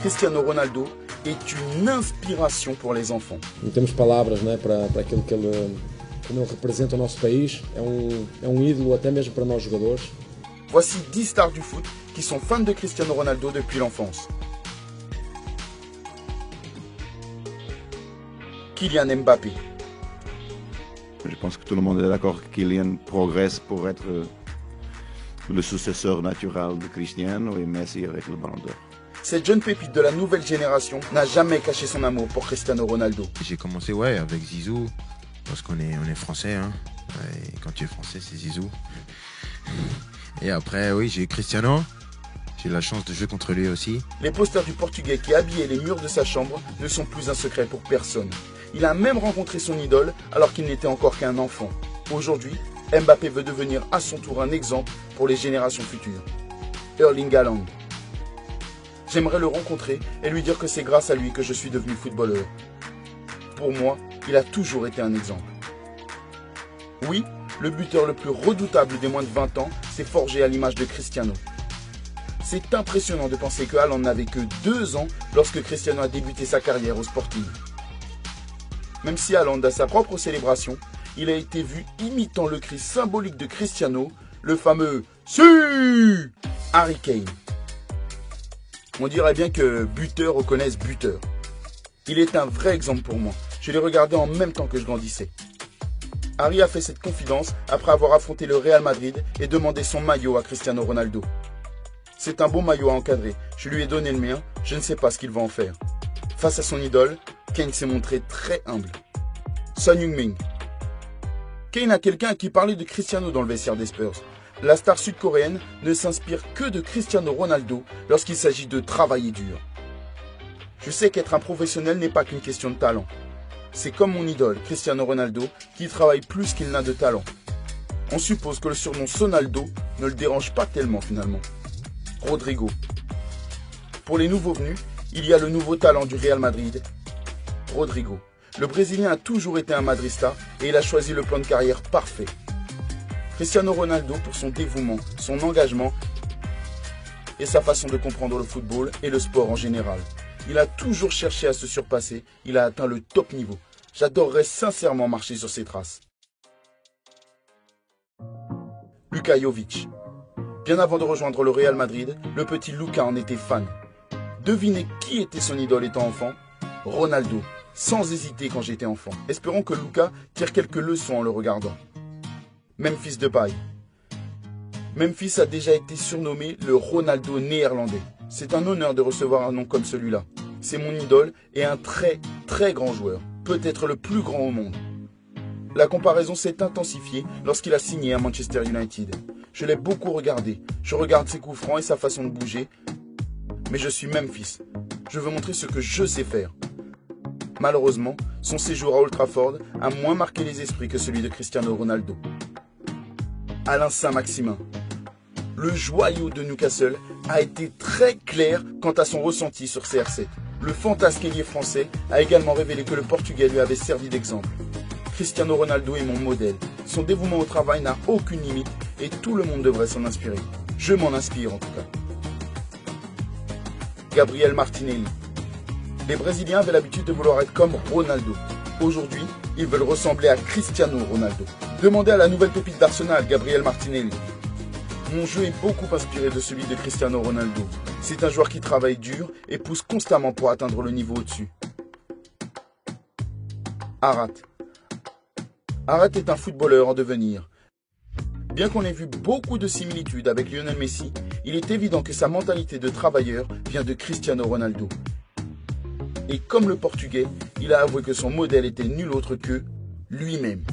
Cristiano Ronaldo est une inspiration pour les enfants. Não temos palavras, né, para aquilo que ele, como ele representa o nosso país. É ídolo até mesmo para nós jogadores. Voici 10 stars du foot qui sont fans de Cristiano Ronaldo depuis l'enfance. Kylian Mbappé. Je pense que tout le monde est d'accord que Kylian progresse pour être le successeur naturel de Cristiano et Messi avec le Ballon d'Or. Cette jeune pépite de la nouvelle génération n'a jamais caché son amour pour Cristiano Ronaldo. J'ai commencé avec Zizou, parce qu'on est français, hein. Et quand tu es français, c'est Zizou. Et après, oui, j'ai eu Cristiano. J'ai eu la chance de jouer contre lui aussi. Les posters du Portugais qui habillaient les murs de sa chambre ne sont plus un secret pour personne. Il a même rencontré son idole alors qu'il n'était encore qu'un enfant. Aujourd'hui, Mbappé veut devenir à son tour un exemple pour les générations futures. Erling Haaland. J'aimerais le rencontrer et lui dire que c'est grâce à lui que je suis devenu footballeur. Pour moi, il a toujours été un exemple. Oui, le buteur le plus redoutable des moins de 20 ans s'est forgé à l'image de Cristiano. C'est impressionnant de penser que Haaland n'avait que 2 ans lorsque Cristiano a débuté sa carrière au Sporting. Même si Haaland a sa propre célébration, il a été vu imitant le cri symbolique de Cristiano, le fameux « Si !» Harry Kane. On dirait bien que buteur reconnaissent buteur. Il est un vrai exemple pour moi. Je l'ai regardé en même temps que je grandissais. Harry a fait cette confidence après avoir affronté le Real Madrid et demandé son maillot à Cristiano Ronaldo. C'est un beau maillot à encadrer. Je lui ai donné le mien, je ne sais pas ce qu'il va en faire. Face à son idole, Kane s'est montré très humble. Son Heung-min. Kane a quelqu'un à qui parler de Cristiano dans le vestiaire des Spurs. La star sud-coréenne ne s'inspire que de Cristiano Ronaldo lorsqu'il s'agit de travailler dur. Je sais qu'être un professionnel n'est pas qu'une question de talent. C'est comme mon idole, Cristiano Ronaldo, qui travaille plus qu'il n'a de talent. On suppose que le surnom Sonaldo ne le dérange pas tellement finalement. Rodrigo. Pour les nouveaux venus, il y a le nouveau talent du Real Madrid, Rodrigo. Le Brésilien a toujours été un madrista et il a choisi le plan de carrière parfait. Cristiano Ronaldo pour son dévouement, son engagement et sa façon de comprendre le football et le sport en général. Il a toujours cherché à se surpasser, il a atteint le top niveau. J'adorerais sincèrement marcher sur ses traces. Luka Jovic. Bien avant de rejoindre le Real Madrid, le petit Luka en était fan. Devinez qui était son idole étant enfant? Ronaldo, sans hésiter quand j'étais enfant. Espérons que Luka tire quelques leçons en le regardant. Memphis Depay. Memphis a déjà été surnommé le Ronaldo néerlandais. C'est un honneur de recevoir un nom comme celui-là. C'est mon idole et un très très grand joueur, peut-être le plus grand au monde. La comparaison s'est intensifiée lorsqu'il a signé à Manchester United. Je l'ai beaucoup regardé, je regarde ses coups francs et sa façon de bouger, mais je suis Memphis. Je veux montrer ce que je sais faire. Malheureusement, son séjour à Old Trafford a moins marqué les esprits que celui de Cristiano Ronaldo. Alain Saint-Maximin. Le joyau de Newcastle a été très clair quant à son ressenti sur CR7. Le fantasque ailier français a également révélé que le Portugais lui avait servi d'exemple. Cristiano Ronaldo est mon modèle. Son dévouement au travail n'a aucune limite et tout le monde devrait s'en inspirer. Je m'en inspire en tout cas. Gabriel Martinelli. Les Brésiliens avaient l'habitude de vouloir être comme Ronaldo. Aujourd'hui, ils veulent ressembler à Cristiano Ronaldo. Demandez à la nouvelle pépite d'Arsenal, Gabriel Martinelli. Mon jeu est beaucoup inspiré de celui de Cristiano Ronaldo. C'est un joueur qui travaille dur et pousse constamment pour atteindre le niveau au-dessus. Arat. Arat est un footballeur en devenir. Bien qu'on ait vu beaucoup de similitudes avec Lionel Messi, il est évident que sa mentalité de travailleur vient de Cristiano Ronaldo. Et comme le Portugais, il a avoué que son modèle était nul autre que lui-même.